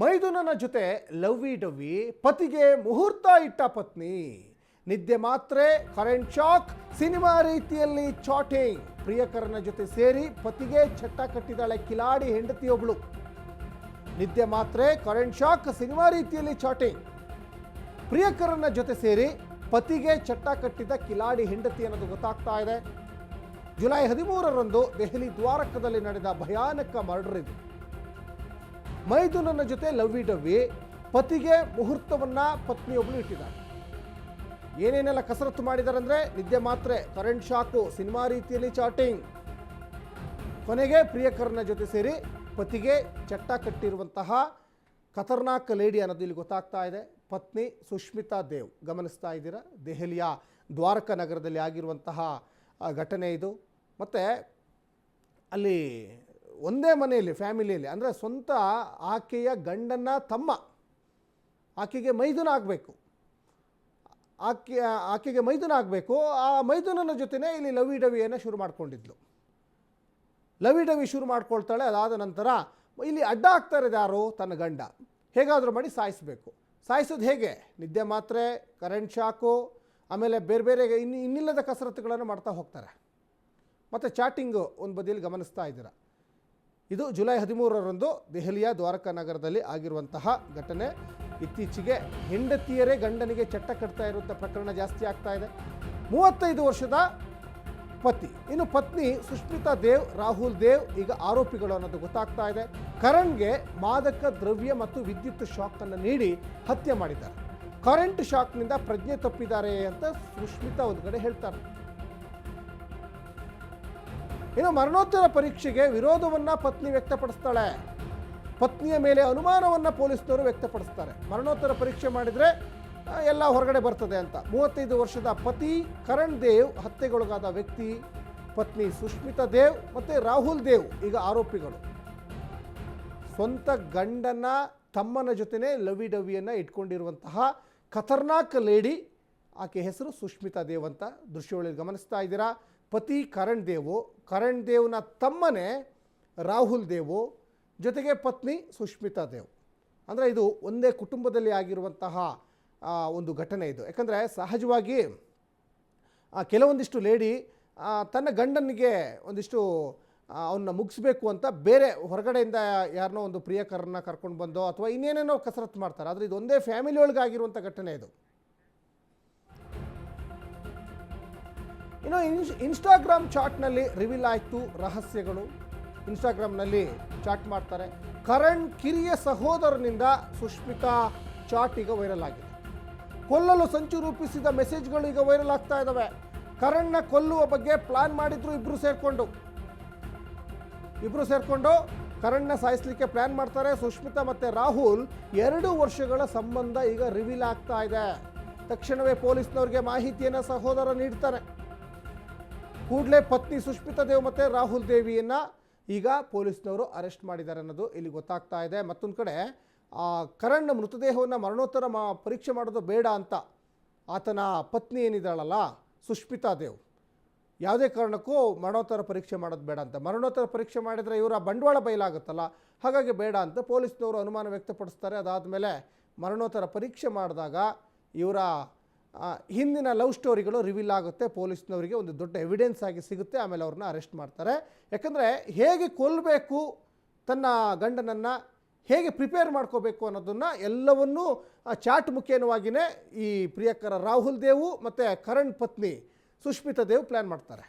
ಮೈದುನನ ಜೊತೆ lovey dovey, ಪತಿಗೆ ಮುಹೂರ್ತ ಇಟ್ಟ ಪತ್ನಿ. ನಿದ್ದೆ ಮಾತ್ರೆ, ಕರೆಂಟ್ ಶಾಕ್, ಸಿನಿಮಾ ರೀತಿಯಲ್ಲಿ ಚಾಟಿಂಗ್. ಪ್ರಿಯಕರನ ಜೊತೆ ಸೇರಿ ಪತಿಗೆ ಚಟ್ಟ ಕಟ್ಟಿದಾಳೆ ಕಿಲಾಡಿ ಹೆಂಡತಿಯೊಬ್ಬಳು. ನಿದ್ದೆ ಮಾತ್ರೆ, ಕರೆಂಟ್ ಶಾಕ್, ಸಿನಿಮಾ ರೀತಿಯಲ್ಲಿ ಚಾಟಿಂಗ್. ಪ್ರಿಯಕರನ ಜೊತೆ ಸೇರಿ ಪತಿಗೆ ಚಟ್ಟ ಕಟ್ಟಿದ ಕಿಲಾಡಿ ಹೆಂಡತಿ ಅನ್ನೋದು ಗೊತ್ತಾಗ್ತಾ ಇದೆ. ಜುಲೈ 13ರಂದು ದೆಹಲಿ ದ್ವಾರಕದಲ್ಲಿ ನಡೆದ ಭಯಾನಕ ಮರ್ಡರ್ ಇದು. ಮೈದುನನ ಜೊತೆ ಲವ್ವಿ ಡವ್ವಿ, ಪತಿಗೆ ಮುಹೂರ್ತವನ್ನ ಪತ್ನಿಯೊಬ್ಬಳು ಇಟ್ಟಿದ್ದಾರೆ. ಏನೇನೆಲ್ಲ ಕಸರತ್ತು ಮಾಡಿದ್ದಾರೆ ಅಂದರೆ ನಿದ್ದೆ ಮಾತ್ರೆ, ಕರೆಂಟ್ ಶಾಕು, ಸಿನಿಮಾ ರೀತಿಯಲ್ಲಿ ಚಾಟಿಂಗ್. ಕೊನೆಗೆ ಪ್ರಿಯಕರನ ಜೊತೆ ಸೇರಿ ಪತಿಗೆ ಚಟ್ಟ ಕಟ್ಟಿರುವಂತಹ ಖತರ್ನಾಕ್ ಲೇಡಿ ಅನ್ನೋದು ಇಲ್ಲಿ ಗೊತ್ತಾಗ್ತಾ ಇದೆ. ಪತ್ನಿ ಸುಷ್ಮಿತಾ ದೇವ್. ಗಮನಿಸ್ತಾ ಇದ್ದೀರಾ, ದೆಹಲಿಯ ದ್ವಾರಕ ನಗರದಲ್ಲಿ ಆಗಿರುವಂತಹ ಘಟನೆ ಇದು. ಮತ್ತು ಅಲ್ಲಿ ಒಂದೇ ಮನೆಯಲ್ಲಿ, ಫ್ಯಾಮಿಲಿಯಲ್ಲಿ, ಅಂದರೆ ಸ್ವಂತ ಆಕೆಯ ಗಂಡನ ತಮ್ಮ, ಆಕೆಗೆ ಮೈದುನ ಆಗಬೇಕು, ಆಕೆಗೆ ಮೈದುನ ಆಗಬೇಕು. ಆ ಮೈದುನನ ಜೊತೆನೇ ಇಲ್ಲಿ ಲವ್ವಿ ಡವಿಯನ್ನು ಶುರು ಮಾಡ್ಕೊಂಡಿದ್ಲು. ಲವ್ವಿ ಡವಿ ಶುರು ಮಾಡ್ಕೊಳ್ತಾಳೆ. ಅದಾದ ನಂತರ ಇಲ್ಲಿ ಅಡ್ಡ ಆಗ್ತಾ ಇರೋದು ಯಾರು? ತನ್ನ ಗಂಡ. ಹೇಗಾದರೂ ಮಾಡಿ ಸಾಯಿಸಬೇಕು. ಸಾಯಿಸೋದು ಹೇಗೆ? ನಿದ್ದೆ ಮಾತ್ರೆ, ಕರೆಂಟ್ ಶಾಕು, ಆಮೇಲೆ ಬೇರೆ ಬೇರೆ ಇನ್ನಿಲ್ಲದ ಕಸರತ್ತುಗಳನ್ನು ಮಾಡ್ತಾ ಹೋಗ್ತಾರೆ. ಮತ್ತು ಚಾಟಿಂಗು ಒಂದು ಬದಿಯಲ್ಲಿ ಗಮನಿಸ್ತಾ ಇದ್ದೀರಾ. ಇದು ಜುಲೈ 13ರಂದು ದೆಹಲಿಯ ದ್ವಾರಕ ನಗರದಲ್ಲಿ ಆಗಿರುವಂತಹ ಘಟನೆ. ಇತ್ತೀಚೆಗೆ ಹೆಂಡತಿಯರೇ ಗಂಡನಿಗೆ ಚಟ್ಟ ಕಟ್ತಾ ಇರುವಂಥ ಪ್ರಕರಣ ಜಾಸ್ತಿ ಆಗ್ತಾ ಇದೆ. 35 ವರ್ಷದ ಪತಿ, ಇನ್ನು ಪತ್ನಿ ಸುಷ್ಮಿತಾ ದೇವ್, ರಾಹುಲ್ ದೇವ್ ಈಗ ಆರೋಪಿಗಳು ಅನ್ನೋದು ಗೊತ್ತಾಗ್ತಾ ಇದೆ. ಕರಣ್ಗೆ ಮಾದಕ ದ್ರವ್ಯ ಮತ್ತು ವಿದ್ಯುತ್ ಶಾಕನ್ನು ನೀಡಿ ಹತ್ಯೆ ಮಾಡಿದ್ದಾರೆ. ಕರೆಂಟ್ ಶಾಕ್ನಿಂದ ಪ್ರಜ್ಞೆ ತಪ್ಪಿದ್ದಾರೆ ಅಂತ ಸುಷ್ಮಿತಾ ಒಂದು ಕಡೆ ಹೇಳ್ತಾರೆ. ಇನ್ನು ಮರಣೋತ್ತರ ಪರೀಕ್ಷೆಗೆ ವಿರೋಧವನ್ನು ಪತ್ನಿ ವ್ಯಕ್ತಪಡಿಸ್ತಾಳೆ. ಪತ್ನಿಯ ಮೇಲೆ ಅನುಮಾನವನ್ನು ಪೊಲೀಸ್ನವರು ವ್ಯಕ್ತಪಡಿಸ್ತಾರೆ. ಮರಣೋತ್ತರ ಪರೀಕ್ಷೆ ಮಾಡಿದರೆ ಎಲ್ಲ ಹೊರಗಡೆ ಬರ್ತದೆ ಅಂತ. 35 ವರ್ಷದ ಪತಿ ಕರಣ್ ದೇವ್ ಹತ್ಯೆಗೊಳಗಾದ ವ್ಯಕ್ತಿ. ಪತ್ನಿ ಸುಷ್ಮಿತಾ ದೇವ್ ಮತ್ತು ರಾಹುಲ್ ದೇವ್ ಈಗ ಆರೋಪಿಗಳು. ಸ್ವಂತ ಗಂಡನ ತಮ್ಮನ ಜೊತೆನೇ ಲವ್ವಿ ಡವ್ವಿಯನ್ನು ಇಟ್ಕೊಂಡಿರುವಂತಹ ಖತರ್ನಾಕ್ ಲೇಡಿ. ಆಕೆ ಹೆಸರು ಸುಷ್ಮಿತಾ ದೇವ್ ಅಂತ ದೃಶ್ಯಗಳಲ್ಲಿ ಗಮನಿಸ್ತಾ ಇದ್ದೀರಾ. ಪತಿ ಕರಣ್ ದೇವು, ಕರಣ್ ದೇವ್ನ ತಮ್ಮನೇ ರಾಹುಲ್ ದೇವು, ಜೊತೆಗೆ ಪತ್ನಿ ಸುಷ್ಮಿತಾ ದೇವ್. ಅಂದರೆ ಇದು ಒಂದೇ ಕುಟುಂಬದಲ್ಲಿ ಆಗಿರುವಂತಹ ಒಂದು ಘಟನೆ ಇದು. ಯಾಕಂದರೆ ಸಹಜವಾಗಿ ಕೆಲವೊಂದಿಷ್ಟು ಲೇಡಿ ತನ್ನ ಗಂಡನಿಗೆ ಒಂದಿಷ್ಟು ಅವನ್ನ ಮುಗಿಸ್ಬೇಕು ಅಂತ ಬೇರೆ ಹೊರಗಡೆಯಿಂದ ಯಾರನ್ನೋ ಒಂದು ಪ್ರಿಯಕರನ್ನ ಕರ್ಕೊಂಡು ಬಂದೋ ಅಥವಾ ಇನ್ನೇನೇನೋ ಕಸರತ್ತು ಮಾಡ್ತಾರೆ. ಆದರೆ ಇದು ಒಂದೇ ಫ್ಯಾಮಿಲಿ ಒಳಗೆ ಆಗಿರುವಂಥ ಘಟನೆ ಇದು. ಇನ್ನು ಇನ್ಸ್ಟಾಗ್ರಾಮ್ ಚಾಟ್ನಲ್ಲಿ ರಿವೀಲ್ ಆಯಿತು ರಹಸ್ಯಗಳು. ಇನ್ಸ್ಟಾಗ್ರಾಮ್ನಲ್ಲಿ ಚಾಟ್ ಮಾಡ್ತಾರೆ. ಕರಣ್ ಕಿರಿಯ ಸಹೋದರನಿಂದ ಸುಷ್ಮಿತಾ ಚಾಟ್ ಈಗ ವೈರಲ್ ಆಗಿದೆ. ಕೊಲ್ಲಲು ಸಂಚು ರೂಪಿಸಿದ ಮೆಸೇಜ್ಗಳು ಈಗ ವೈರಲ್ ಆಗ್ತಾ ಇದ್ದಾವೆ. ಕರಣ್ನ ಕೊಲ್ಲುವ ಬಗ್ಗೆ ಪ್ಲಾನ್ ಮಾಡಿದ್ರು ಇಬ್ಬರು ಸೇರಿಕೊಂಡು ಕರಣ್ನ ಸಾಯಿಸಲಿಕ್ಕೆ ಪ್ಲಾನ್ ಮಾಡ್ತಾರೆ. ಸುಷ್ಮಿತಾ ಮತ್ತು ರಾಹುಲ್ 2 ವರ್ಷಗಳ ಸಂಬಂಧ ಈಗ ರಿವೀಲ್ ಆಗ್ತಾ ಇದೆ. ತಕ್ಷಣವೇ ಪೊಲೀಸ್ನವ್ರಿಗೆ ಮಾಹಿತಿಯನ್ನು ಸಹೋದರ ನೀಡ್ತಾರೆ. ಕೂಡಲೇ ಪತ್ನಿ ಸುಷ್ಮಿತಾ ದೇವ್ ಮತ್ತು ರಾಹುಲ್ ದೇವಿಯನ್ನು ಈಗ ಪೊಲೀಸ್ನವರು ಅರೆಸ್ಟ್ ಮಾಡಿದ್ದಾರೆ ಅನ್ನೋದು ಇಲ್ಲಿ ಗೊತ್ತಾಗ್ತಾ ಇದೆ. ಮತ್ತೊಂದು ಕಡೆ ಕರಣ್ ಮೃತದೇಹವನ್ನು ಮರಣೋತ್ತರ ಪರೀಕ್ಷೆ ಮಾಡೋದು ಬೇಡ ಅಂತ ಆತನ ಪತ್ನಿ ಏನಿದ್ದಾಳಲ್ಲ ಸುಷ್ಮಿತಾ ದೇವ್, ಯಾವುದೇ ಕಾರಣಕ್ಕೂ ಮರಣೋತ್ತರ ಪರೀಕ್ಷೆ ಮಾಡೋದು ಬೇಡ ಅಂತ. ಮರಣೋತ್ತರ ಪರೀಕ್ಷೆ ಮಾಡಿದರೆ ಇವರ ಬಂಡವಾಳ ಬಯಲಾಗುತ್ತಲ್ಲ, ಹಾಗಾಗಿ ಬೇಡ ಅಂತ ಪೊಲೀಸ್ನವರು ಅನುಮಾನ ವ್ಯಕ್ತಪಡಿಸ್ತಾರೆ. ಅದಾದಮೇಲೆ ಮರಣೋತ್ತರ ಪರೀಕ್ಷೆ ಮಾಡಿದಾಗ ಇವರ ಹಿಂದಿನ ಲವ್ ಸ್ಟೋರಿಗಳು ರಿವೀಲ್ ಆಗುತ್ತೆ. ಪೊಲೀಸ್ನವರಿಗೆ ಒಂದು ದೊಡ್ಡ ಎವಿಡೆನ್ಸ್ ಆಗಿ ಸಿಗುತ್ತೆ. ಆಮೇಲೆ ಅವ್ರನ್ನ ಅರೆಸ್ಟ್ ಮಾಡ್ತಾರೆ. ಯಾಕಂದರೆ ಹೇಗೆ ಕೊಲ್ಲಬೇಕು, ತನ್ನ ಗಂಡನನ್ನು ಹೇಗೆ ಪ್ರಿಪೇರ್ ಮಾಡ್ಕೋಬೇಕು ಅನ್ನೋದನ್ನು ಎಲ್ಲವನ್ನೂ ಚಾಟ್ ಮುಖೇನವಾಗಿಯೇ ಈ ಪ್ರಿಯಕರ ರಾಹುಲ್ ದೇವು ಮತ್ತು ಕರಣ್ ಪತ್ನಿ ಸುಷ್ಮಿತಾ ದೇವ್ ಪ್ಲ್ಯಾನ್ ಮಾಡ್ತಾರೆ.